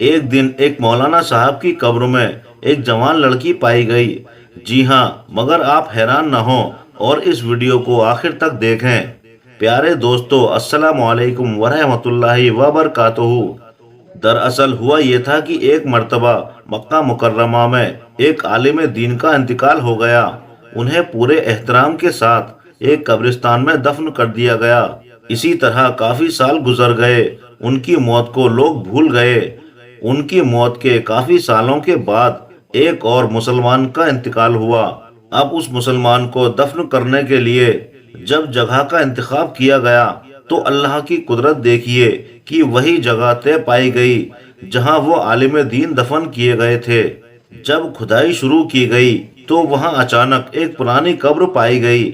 ایک دن ایک مولانا صاحب کی قبر میں ایک جوان لڑکی پائی گئی۔ جی ہاں، مگر آپ حیران نہ ہوں اور اس ویڈیو کو آخر تک دیکھیں۔ پیارے دوستو، السلام علیکم ورحمۃ اللہ وبرکاتہ۔ دراصل ہوا یہ تھا کہ ایک مرتبہ مکہ مکرمہ میں ایک عالم دین کا انتقال ہو گیا۔ انہیں پورے احترام کے ساتھ ایک قبرستان میں دفن کر دیا گیا۔ اسی طرح کافی سال گزر گئے، ان کی موت کو لوگ بھول گئے۔ ان کی موت کے کافی سالوں کے بعد ایک اور مسلمان کا انتقال ہوا۔ اب اس مسلمان کو دفن کرنے کے لیے جب جگہ کا انتخاب کیا گیا تو اللہ کی قدرت دیکھیے کہ وہی جگہ طے پائی گئی جہاں وہ عالم دین دفن کیے گئے تھے۔ جب کھدائی شروع کی گئی تو وہاں اچانک ایک پرانی قبر پائی گئی،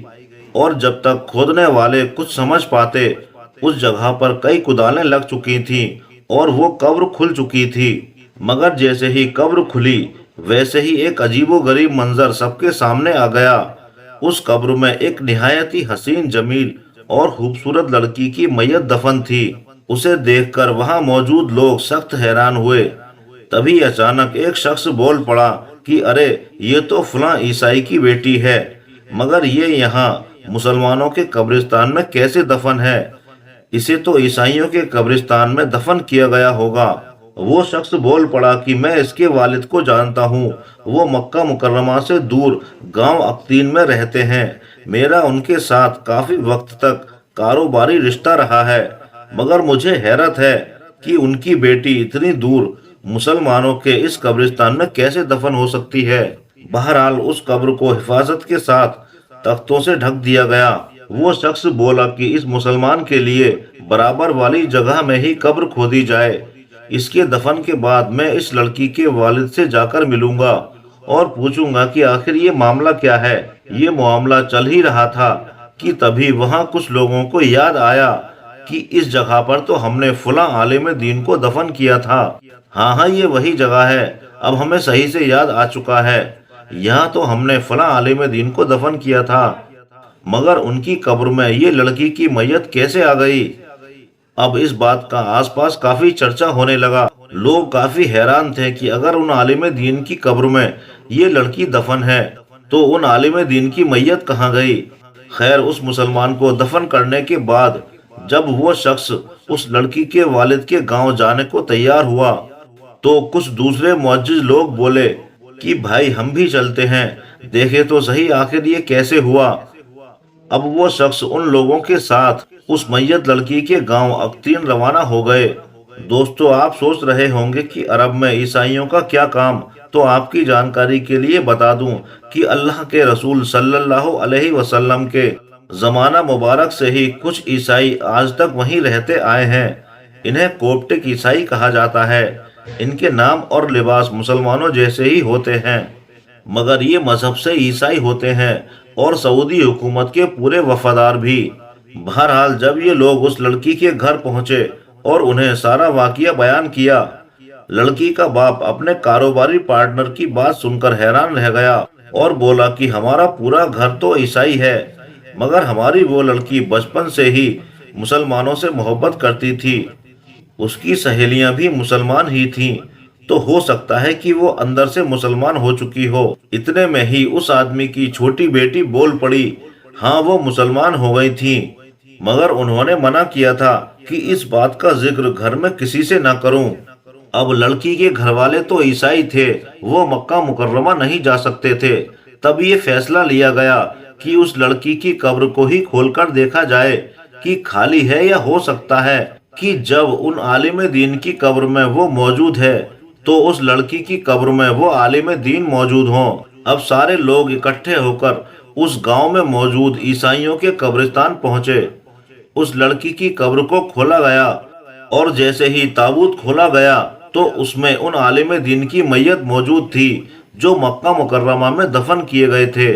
اور جب تک کھودنے والے کچھ سمجھ پاتے اس جگہ پر کئی کدالیں لگ چکی تھیں اور وہ قبر کھل چکی تھی۔ مگر جیسے ہی قبر کھلی ویسے ہی ایک عجیب و غریب منظر سب کے سامنے آ گیا۔ اس قبر میں ایک نہایت ہی حسین، جمیل اور خوبصورت لڑکی کی میت دفن تھی۔ اسے دیکھ کر وہاں موجود لوگ سخت حیران ہوئے۔ تبھی اچانک ایک شخص بول پڑا کہ ارے، یہ تو فلاں عیسائی کی بیٹی ہے، مگر یہ یہاں مسلمانوں کے قبرستان میں کیسے دفن ہے؟ اسے تو عیسائیوں کے قبرستان میں دفن کیا گیا ہوگا۔ وہ شخص بول پڑا کہ میں اس کے والد کو جانتا ہوں، وہ مکہ مکرمہ سے دور گاؤں اقتین میں رہتے ہیں۔ میرا ان کے ساتھ کافی وقت تک کاروباری رشتہ رہا ہے، مگر مجھے حیرت ہے کہ ان کی بیٹی اتنی دور مسلمانوں کے اس قبرستان میں کیسے دفن ہو سکتی ہے۔ بہرحال اس قبر کو حفاظت کے ساتھ تختوں سے ڈھک دیا گیا۔ وہ شخص بولا کہ اس مسلمان کے لیے برابر والی جگہ میں ہی قبر کھودی جائے۔ اس کے دفن کے بعد میں اس لڑکی کے والد سے جا کر ملوں گا اور پوچھوں گا کہ آخر یہ معاملہ کیا ہے۔ یہ معاملہ چل ہی رہا تھا کہ تبھی وہاں کچھ لوگوں کو یاد آیا کہ اس جگہ پر تو ہم نے فلاں عالم دین کو دفن کیا تھا۔ ہاں، یہ وہی جگہ ہے، اب ہمیں صحیح سے یاد آ چکا ہے۔ یہاں تو ہم نے فلاں عالم دین کو دفن کیا تھا، مگر ان کی قبر میں یہ لڑکی کی میت کیسے آ گئی؟ اب اس بات کا آس پاس کافی چرچا ہونے لگا۔ لوگ کافی حیران تھے کہ اگر ان عالم دین کی قبر میں یہ لڑکی دفن ہے تو ان عالم دین کی میت کہاں گئی؟ خیر، اس مسلمان کو دفن کرنے کے بعد جب وہ شخص اس لڑکی کے والد کے گاؤں جانے کو تیار ہوا تو کچھ دوسرے معزز لوگ بولے کہ بھائی ہم بھی چلتے ہیں، دیکھے تو صحیح آخر یہ کیسے ہوا۔ اب وہ شخص ان لوگوں کے ساتھ اس میت لڑکی کے گاؤں اقتین روانہ ہو گئے۔ دوستو، آپ سوچ رہے ہوں گے کہ عرب میں عیسائیوں کا کیا کام؟ تو آپ کی جانکاری کے لیے بتا دوں کہ اللہ کے رسول صلی اللہ علیہ وسلم کے زمانہ مبارک سے ہی کچھ عیسائی آج تک وہیں رہتے آئے ہیں۔ انہیں کوپٹک عیسائی کہا جاتا ہے۔ ان کے نام اور لباس مسلمانوں جیسے ہی ہوتے ہیں، مگر یہ مذہب سے عیسائی ہوتے ہیں اور سعودی حکومت کے پورے وفادار بھی۔ بہرحال جب یہ لوگ اس لڑکی کے گھر پہنچے اور انہیں سارا واقعہ بیان کیا، لڑکی کا باپ اپنے کاروباری پارٹنر کی بات سن کر حیران رہ گیا اور بولا کہ ہمارا پورا گھر تو عیسائی ہے، مگر ہماری وہ لڑکی بچپن سے ہی مسلمانوں سے محبت کرتی تھی، اس کی سہیلیاں بھی مسلمان ہی تھیں، تو ہو سکتا ہے کہ وہ اندر سے مسلمان ہو چکی ہو۔ اتنے میں ہی اس آدمی کی چھوٹی بیٹی بول پڑی، ہاں وہ مسلمان ہو گئی تھیں، مگر انہوں نے منع کیا تھا کہ اس بات کا ذکر گھر میں کسی سے نہ کروں۔ اب لڑکی کے گھر والے تو عیسائی تھے، وہ مکہ مکرمہ نہیں جا سکتے تھے۔ تب یہ فیصلہ لیا گیا کہ اس لڑکی کی قبر کو ہی کھول کر دیکھا جائے کہ خالی ہے، یا ہو سکتا ہے کہ جب ان عالم دین کی قبر میں وہ موجود ہے تو اس لڑکی کی قبر میں وہ عالم دین موجود ہوں۔ اب سارے لوگ اکٹھے ہو کر اس گاؤں میں موجود عیسائیوں کے قبرستان پہنچے۔ اس لڑکی کی قبر کو کھولا گیا اور جیسے ہی تابوت کھولا گیا تو اس میں ان عالم دین کی میت موجود تھی جو مکہ مکرمہ میں دفن کیے گئے تھے۔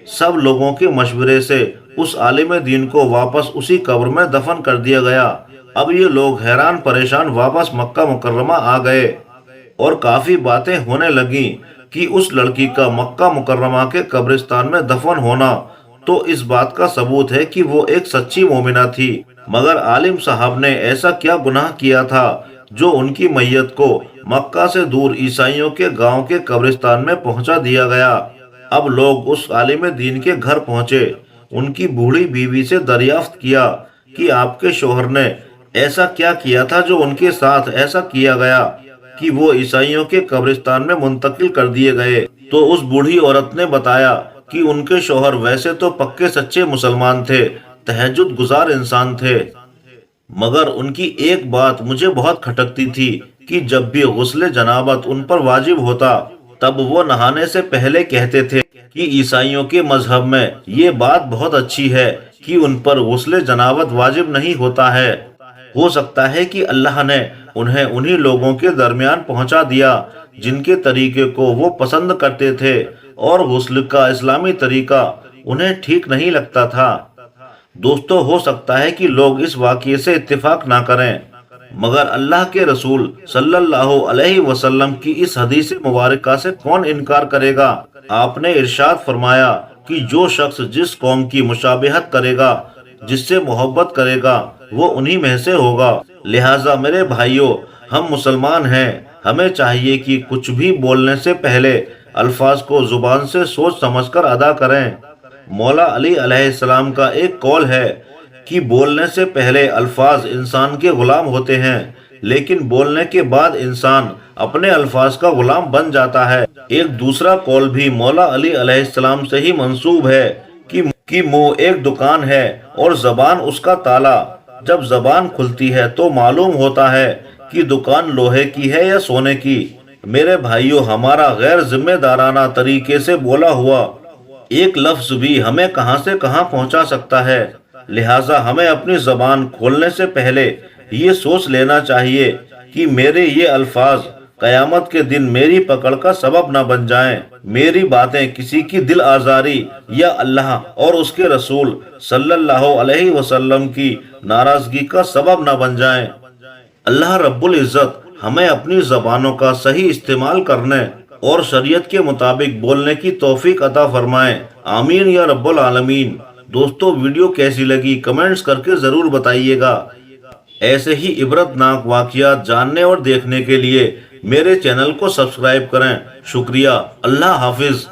سب لوگوں کے مشورے سے اس عالم دین کو واپس اسی قبر میں دفن کر دیا گیا۔ اب یہ لوگ حیران پریشان واپس مکہ مکرمہ آ گئے اور کافی باتیں ہونے لگیں کہ اس لڑکی کا مکہ مکرمہ کے قبرستان میں دفن ہونا تو اس بات کا ثبوت ہے کہ وہ ایک سچی مومنہ تھی، مگر عالم صاحب نے ایسا کیا گناہ کیا تھا جو ان کی میت کو مکہ سے دور عیسائیوں کے گاؤں کے قبرستان میں پہنچا دیا گیا۔ اب لوگ اس عالم دین کے گھر پہنچے، ان کی بوڑھی بیوی سے دریافت کیا کہ آپ کے شوہر نے ایسا کیا کیا تھا جو ان کے ساتھ ایسا کیا گیا کہ وہ عیسائیوں کے قبرستان میں منتقل کر دیے گئے۔ تو اس بوڑھی عورت نے بتایا کہ ان کے شوہر ویسے تو پکے سچے مسلمان تھے، تہجد گزار انسان تھے، مگر ان کی ایک بات مجھے بہت کھٹکتی تھی کہ جب بھی غسل جنابت ان پر واجب ہوتا تب وہ نہانے سے پہلے کہتے تھے کہ عیسائیوں کے مذہب میں یہ بات بہت اچھی ہے کہ ان پر غسل جنابت واجب نہیں ہوتا ہے۔ ہو سکتا ہے کہ اللہ نے انہیں انہی لوگوں کے درمیان پہنچا دیا جن کے طریقے کو وہ پسند کرتے تھے اور غسل کا اسلامی طریقہ انہیں ٹھیک نہیں لگتا تھا۔ دوستو، ہو سکتا ہے کہ لوگ اس واقعے سے اتفاق نہ کریں، مگر اللہ کے رسول صلی اللہ علیہ وسلم کی اس حدیث مبارکہ سے کون انکار کرے گا؟ آپ نے ارشاد فرمایا کہ جو شخص جس قوم کی مشابہت کرے گا، جس سے محبت کرے گا، وہ انہی میں سے ہوگا۔ لہٰذا میرے بھائیوں، ہم مسلمان ہیں، ہمیں چاہیے کہ کچھ بھی بولنے سے پہلے الفاظ کو زبان سے سوچ سمجھ کر ادا کریں۔ مولا علی علیہ السلام کا ایک قول ہے کہ بولنے سے پہلے الفاظ انسان کے غلام ہوتے ہیں، لیکن بولنے کے بعد انسان اپنے الفاظ کا غلام بن جاتا ہے۔ ایک دوسرا قول بھی مولا علی علیہ السلام سے ہی منسوب ہے کہ منہ ایک دکان ہے اور زبان اس کا تالا۔ جب زبان کھلتی ہے تو معلوم ہوتا ہے کہ دکان لوہے کی ہے یا سونے کی۔ میرے بھائیوں، ہمارا غیر ذمہ دارانہ طریقے سے بولا ہوا ایک لفظ بھی ہمیں کہاں سے کہاں پہنچا سکتا ہے۔ لہٰذا ہمیں اپنی زبان کھولنے سے پہلے یہ سوچ لینا چاہیے کہ میرے یہ الفاظ قیامت کے دن میری پکڑ کا سبب نہ بن جائیں، میری باتیں کسی کی دل آزاری یا اللہ اور اس کے رسول صلی اللہ علیہ وسلم کی ناراضگی کا سبب نہ بن جائیں۔ اللہ رب العزت ہمیں اپنی زبانوں کا صحیح استعمال کرنے اور شریعت کے مطابق بولنے کی توفیق عطا فرمائے، آمین یا رب العالمین۔ دوستو، ویڈیو کیسی لگی کمنٹس کر کے ضرور بتائیے گا۔ ایسے ہی عبرت ناک واقعات جاننے اور دیکھنے کے لیے میرے چینل کو سبسکرائب کریں۔ شکریہ، اللہ حافظ۔